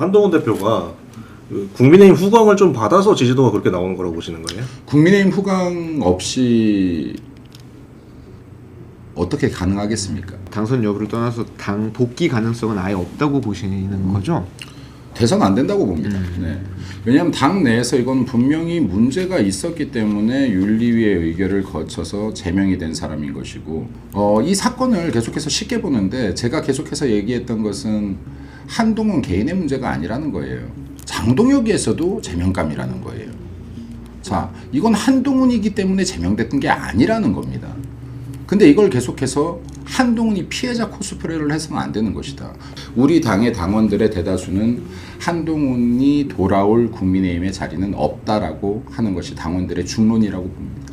한동훈 대표가 그 국민의힘 후광을 좀 받아서 지지도가 그렇게 나오는 거라고 보시는 거예요? 국민의힘 후광 없이 어떻게 가능하겠습니까? 당선 여부를 떠나서 당 복귀 가능성은 아예 없다고 보시는 거죠? 돼서는 안 된다고 봅니다. 네. 왜냐하면 당 내에서 이건 분명히 문제가 있었기 때문에 윤리위의 의결을 거쳐서 제명이 된 사람인 것이고 이 사건을 계속해서 쉽게 보는데 제가 계속해서 얘기했던 것은 한동훈 개인의 문제가 아니라는 거예요. 장동혁에서도 제명감이라는 거예요. 자, 이건 한동훈이기 때문에 제명됐던 게 아니라는 겁니다. 근데 이걸 계속해서 한동훈이 피해자 코스프레를 해서는 안 되는 것이다. 우리 당의 당원들의 대다수는 한동훈이 돌아올 국민의힘의 자리는 없다라고 하는 것이 당원들의 중론이라고 봅니다.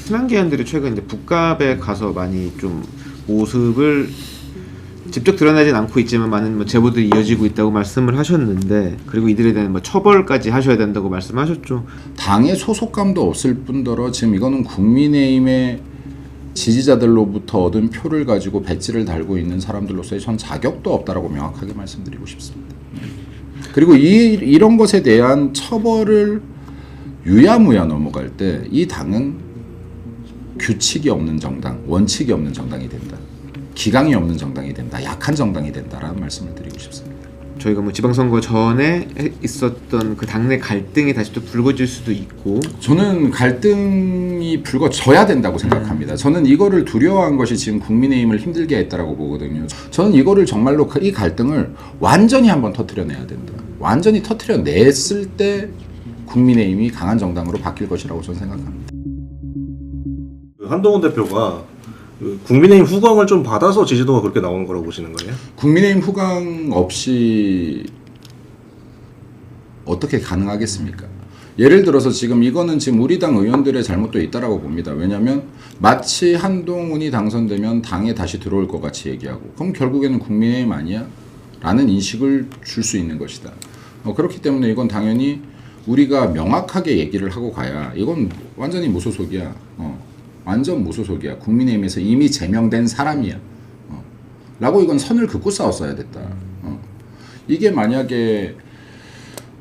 친한계원들이 최근 이제 북갑에 가서 많이 좀 모습을 직접 드러나진 않고 있지만 많은 제보들이 이어지고 있다고 말씀을 하셨는데, 그리고 이들에 대한 처벌까지 하셔야 된다고 말씀하셨죠. 당의 소속감도 없을 뿐더러 지금 이거는 국민의힘의 지지자들로부터 얻은 표를 가지고 배지를 달고 있는 사람들로서의 전 자격도 없다라고 명확하게 말씀드리고 싶습니다. 그리고 이런 것에 대한 처벌을 유야무야 넘어갈 때 이 당은 규칙이 없는 정당, 원칙이 없는 정당이 된다. 기강이 없는 정당이 된다. 약한 정당이 된다라는 말씀을 드리고 싶습니다. 저희가 지방선거 전에 있었던 그 당내 갈등이 다시 또 불거질 수도 있고, 저는 갈등이 불거져야 된다고 생각합니다. 저는 이거를 두려워한 것이 지금 국민의힘을 힘들게 했다라고 보거든요. 저는 이거를 정말로 이 갈등을 완전히 한번 터트려내야 된다. 완전히 터트려냈을 때 국민의힘이 강한 정당으로 바뀔 것이라고 저는 생각합니다. 한동훈 대표가 그 국민의힘 후광을 좀 받아서 지지도가 그렇게 나오는 거라고 보시는 거예요? 국민의힘 후광 없이 어떻게 가능하겠습니까? 예를 들어서 지금 이거는 지금 우리 당 의원들의 잘못도 있다라고 봅니다. 왜냐하면 마치 한동훈이 당선되면 당에 다시 들어올 것 같이 얘기하고, 그럼 결국에는 국민의힘 아니야? 라는 인식을 줄 수 있는 것이다. 그렇기 때문에 이건 당연히 우리가 명확하게 얘기를 하고 가야, 이건 완전히 무소속이야. 완전 무소속이야. 국민의힘에서 이미 제명된 사람이야. 라고 이건 선을 긋고 싸웠어야 됐다. 이게 만약에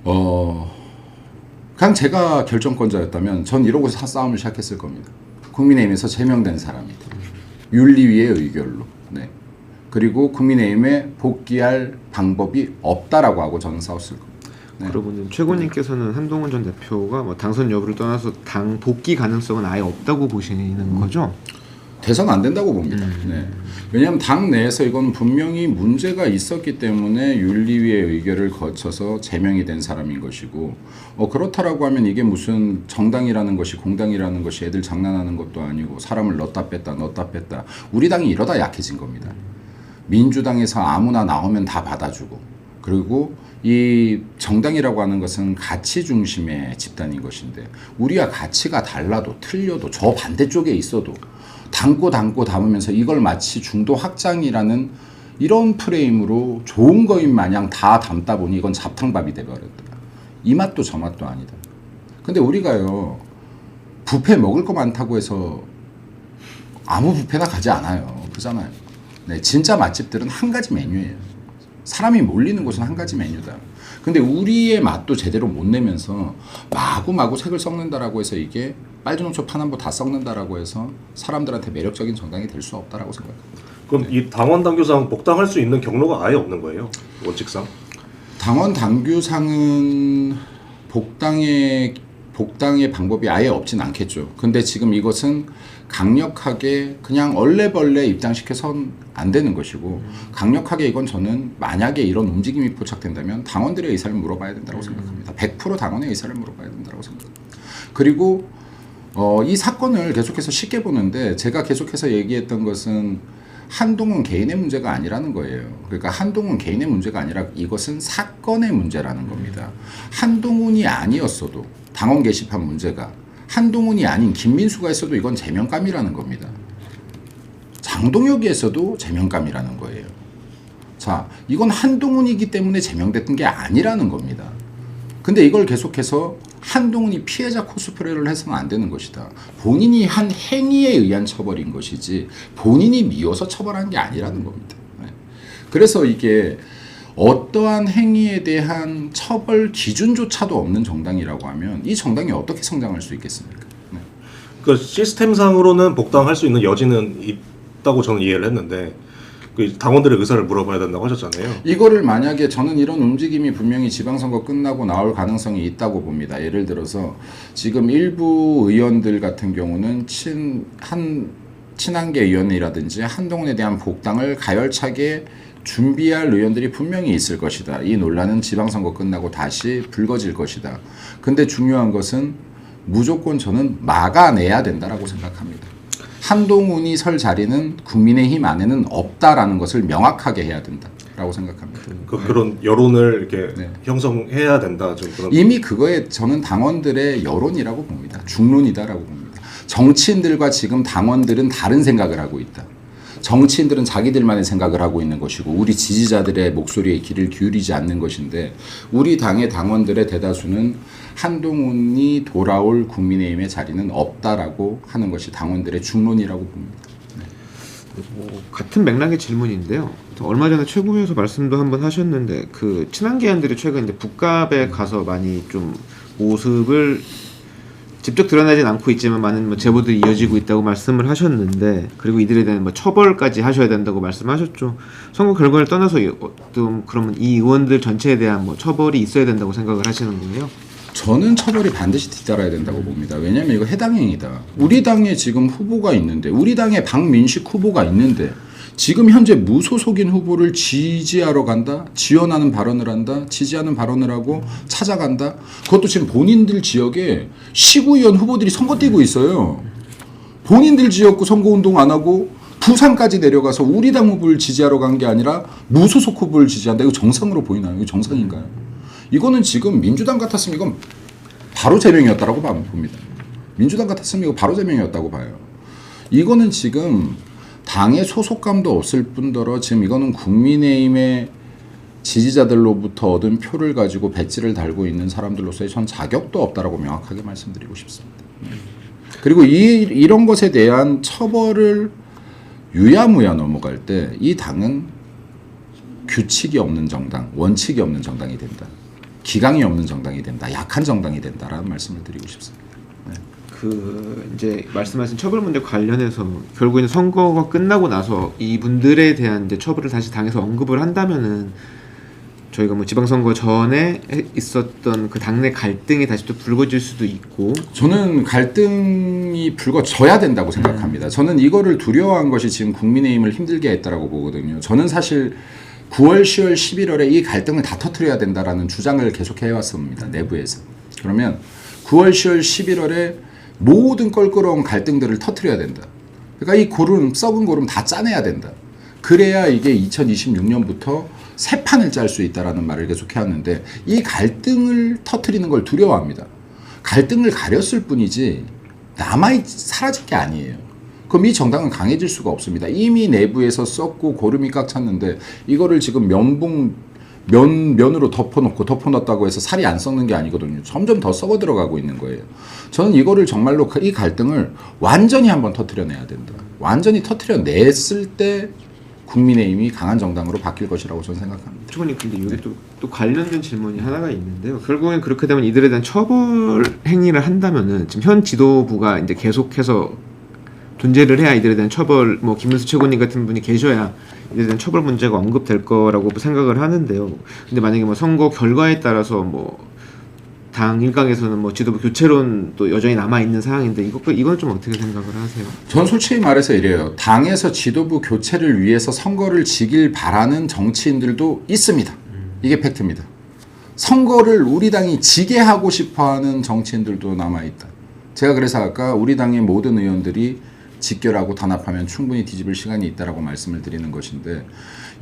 그냥 제가 결정권자였다면 전 이러고 싸움을 시작했을 겁니다. 국민의힘에서 제명된 사람이다. 윤리위의 의결로. 네. 그리고 국민의힘에 복귀할 방법이 없다라고 하고 저는 싸웠을 겁니다. 네. 그러고는 최고님께서는 한동훈 전 대표가 당선 여부를 떠나서 당 복귀 가능성은 아예 없다고 보시는 거죠? 돼서는 안 된다고 봅니다. 네. 왜냐하면 당 내에서 이건 분명히 문제가 있었기 때문에 윤리위의 의결을 거쳐서 제명이 된 사람인 것이고, 그렇다라고 하면 이게 무슨 정당이라는 것이, 공당이라는 것이 애들 장난하는 것도 아니고 사람을 넣었다 뺐다 우리 당이 이러다 약해진 겁니다. 민주당에서 아무나 나오면 다 받아주고, 그리고 이 정당이라고 하는 것은 가치 중심의 집단인 것인데, 우리가 가치가 달라도 틀려도 저 반대쪽에 있어도 담고 담으면서 이걸 마치 중도 확장이라는 이런 프레임으로 좋은 거인 마냥 다 담다 보니 이건 잡탕밥이 돼버렸더라. 이 맛도 저 맛도 아니다. 근데 우리가요, 뷔페 먹을 거 많다고 해서 아무 뷔페나 가지 않아요. 그렇잖아요. 네, 진짜 맛집들은 한 가지 메뉴예요. 사람이 몰리는 곳은 한 가지 메뉴다. 근데 우리의 맛도 제대로 못 내면서 마구마구 색을 썩는다라고 해서 이게 빨주노초 파남보 다 썩는다라고 해서 사람들한테 매력적인 정당이 될 수 없다라고 생각합니다. 그럼 이 당원 당규상 복당할 수 있는 경로가 아예 없는 거예요? 원칙상? 당원 당규상은 복당의 방법이 아예 없진 않겠죠. 근데 지금 이것은 강력하게 그냥 얼레벌레 입당시켜선 안 되는 것이고, 강력하게 이건 저는 만약에 이런 움직임이 포착된다면 당원들의 의사를 물어봐야 된다고 생각합니다. 100% 당원의 의사를 물어봐야 된다고 생각합니다. 그리고 이 사건을 계속해서 쉽게 보는데 제가 계속해서 얘기했던 것은 한동훈 개인의 문제가 아니라는 거예요. 그러니까 한동훈 개인의 문제가 아니라 이것은 사건의 문제라는 겁니다. 한동훈이 아니었어도 당원 게시판 문제가, 한동훈이 아닌 김민수가 했어도 이건 제명감이라는 겁니다. 장동혁이 했어도 제명감이라는 거예요. 자, 이건 한동훈이기 때문에 제명됐던 게 아니라는 겁니다. 근데 이걸 계속해서 한동훈이 피해자 코스프레를 해서는 안 되는 것이다. 본인이 한 행위에 의한 처벌인 것이지 본인이 미워서 처벌한 게 아니라는 겁니다. 그래서 이게 어떠한 행위에 대한 처벌 기준조차도 없는 정당이라고 하면 이 정당이 어떻게 성장할 수 있겠습니까? 네. 그 시스템상으로는 복당할 수 있는 여지는 있다고 저는 이해를 했는데 그 당원들의 의사를 물어봐야 된다고 하셨잖아요. 이거를 만약에 저는 이런 움직임이 분명히 지방선거 끝나고 나올 가능성이 있다고 봅니다. 예를 들어서 지금 일부 의원들 같은 경우는 친한계 의원이라든지 한동훈에 대한 복당을 가열차게 준비할 의원들이 분명히 있을 것이다. 이 논란은 지방선거 끝나고 다시 불거질 것이다. 근데 중요한 것은 무조건 저는 막아내야 된다라고 생각합니다. 한동훈이 설 자리는 국민의힘 안에는 없다라는 것을 명확하게 해야 된다라고 생각합니다. 그런 여론을 이렇게 네. 형성해야 된다. 좀 그런. 이미 그거에 저는 당원들의 여론이라고 봅니다. 중론이다라고 봅니다. 정치인들과 지금 당원들은 다른 생각을 하고 있다. 정치인들은 자기들만의 생각을 하고 있는 것이고 우리 지지자들의 목소리에 귀를 기울이지 않는 것인데 우리 당의 당원들의 대다수는 한동훈이 돌아올 국민의힘의 자리는 없다라고 하는 것이 당원들의 중론이라고 봅니다. 같은 맥락의 질문인데요. 얼마 전에 최고위에서 말씀도 한번 하셨는데 그 친한계한들이 최근 이제 북갑에 가서 많이 좀 모습을 직접 드러나진 않고 있지만 많은 뭐 제보들이 이어지고 있다고 말씀을 하셨는데 그리고 이들에 대한 뭐 처벌까지 하셔야 된다고 말씀하셨죠. 선거 결과를 떠나서 어떤 그러면 이 의원들 전체에 대한 뭐 처벌이 있어야 된다고 생각을 하시는 거예요? 저는 처벌이 반드시 뒤따라야 된다고 봅니다. 왜냐하면 이거 해당행위다. 우리 당에 지금 후보가 있는데 우리 당에 박민식 후보가 있는데 지금 현재 무소속인 후보를 지지하러 간다, 지원하는 발언을 한다, 지지하는 발언을 하고 찾아간다. 그것도 지금 본인들 지역에 시구의원 후보들이 선거 뛰고 있어요. 본인들 지역구 선거운동 안 하고 부산까지 내려가서 우리 당 후보를 지지하러 간 게 아니라 무소속 후보를 지지한다. 이거 정상으로 보이나요? 이거 정상인가요? 이거는 지금 민주당 같았으면 이건 바로 제명이었다라고 봅니다. 민주당 같았으면 이거 바로 제명이었다고 봐요. 이거는 지금 당의 소속감도 없을 뿐더러 지금 이거는 국민의힘의 지지자들로부터 얻은 표를 가지고 배지를 달고 있는 사람들로서의 전 자격도 없다라고 명확하게 말씀드리고 싶습니다. 그리고 이런 것에 대한 처벌을 유야무야 넘어갈 때 이 당은 규칙이 없는 정당, 원칙이 없는 정당이 된다. 기강이 없는 정당이 된다. 약한 정당이 된다라는 말씀을 드리고 싶습니다. 그 이제 말씀하신 처벌 문제 관련해서 결국에는 선거가 끝나고 나서 이분들에 대한 이제 처벌을 다시 당에서 언급을 한다면은 저희가 뭐 지방선거 전에 있었던 그 당내 갈등이 다시 또 불거질 수도 있고 저는 갈등이 불거져야 된다고 생각합니다. 저는 이거를 두려워한 것이 지금 국민의힘을 힘들게 했다라고 보거든요. 저는 사실 9월, 10월, 11월에 이 갈등을 다 터뜨려야 된다라는 주장을 계속 해왔습니다. 내부에서. 그러면 9월, 10월, 11월에 모든 껄끄러운 갈등들을 터뜨려야 된다. 그러니까 이 고름, 썩은 고름 다 짜내야 된다. 그래야 이게 2026년부터 새 판을 짤 수 있다라는 말을 계속 해왔는데 이 갈등을 터뜨리는 걸 두려워합니다. 갈등을 가렸을 뿐이지 사라질 게 아니에요. 그럼 이 정당은 강해질 수가 없습니다. 이미 내부에서 썩고 고름이 꽉 찼는데 이거를 지금 면으로 덮어놨다고 해서 살이 안 썩는 게 아니거든요. 점점 더 썩어 들어가고 있는 거예요. 저는 이거를 정말로 이 갈등을 완전히 한번 터뜨려내야 된다. 완전히 터뜨려냈을 때 국민의힘이 강한 정당으로 바뀔 것이라고 저는 생각합니다. 최근에 근데 여기 또 관련된 질문이 하나가 있는데요. 결국엔 그렇게 되면 이들에 대한 처벌 행위를 한다면은 지금 현 지도부가 이제 계속해서 존재를 해야 이들에 대한 처벌, 뭐 김문수 최고님 같은 분이 계셔야 이들에 대한 처벌 문제가 언급될 거라고 생각을 하는데요. 근데 만약에 뭐 선거 결과에 따라서 뭐 당 일각에서는 뭐 지도부 교체론도 여전히 남아 있는 상황인데 이건 좀 어떻게 생각을 하세요? 전 솔직히 말해서 이래요. 당에서 지도부 교체를 위해서 선거를 지길 바라는 정치인들도 있습니다. 이게 팩트입니다. 선거를 우리 당이 지게 하고 싶어하는 정치인들도 남아 있다. 제가 그래서 아까 우리 당의 모든 의원들이 직결하고 단합하면 충분히 뒤집을 시간이 있다라고 말씀을 드리는 것인데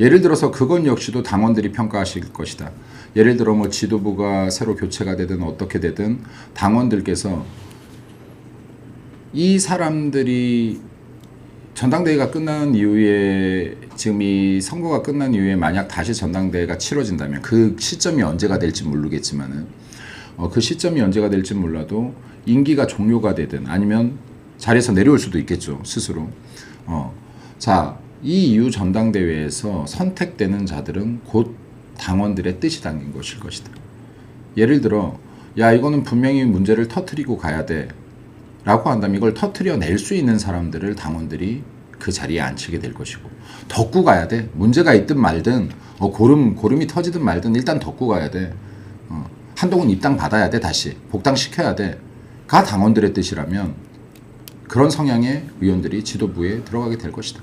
예를 들어서 그건 역시도 당원들이 평가하실 것이다. 예를 들어 뭐 지도부가 새로 교체가 되든 어떻게 되든 당원들께서 이 사람들이 전당대회가 끝난 이후에 지금 이 선거가 끝난 이후에 만약 다시 전당대회가 치러진다면 그 시점이 언제가 될지 모르겠지만은 그 시점이 언제가 될지 몰라도 임기가 종료가 되든 아니면 자리에서 내려올 수도 있겠죠 스스로. 자, 이 이후 전당대회에서 선택되는 자들은 곧 당원들의 뜻이 담긴 것일 것이다. 예를 들어 야 이거는 분명히 문제를 터트리고 가야 돼 라고 한다면 이걸 터트려낼 수 있는 사람들을 당원들이 그 자리에 앉히게 될 것이고 덮고 가야 돼. 문제가 있든 말든 고름이 터지든 말든 일단 덮고 가야 돼. 한동훈 입당 받아야 돼. 다시 복당시켜야 돼. 가 당원들의 뜻이라면 그런 성향의 의원들이 지도부에 들어가게 될 것이다.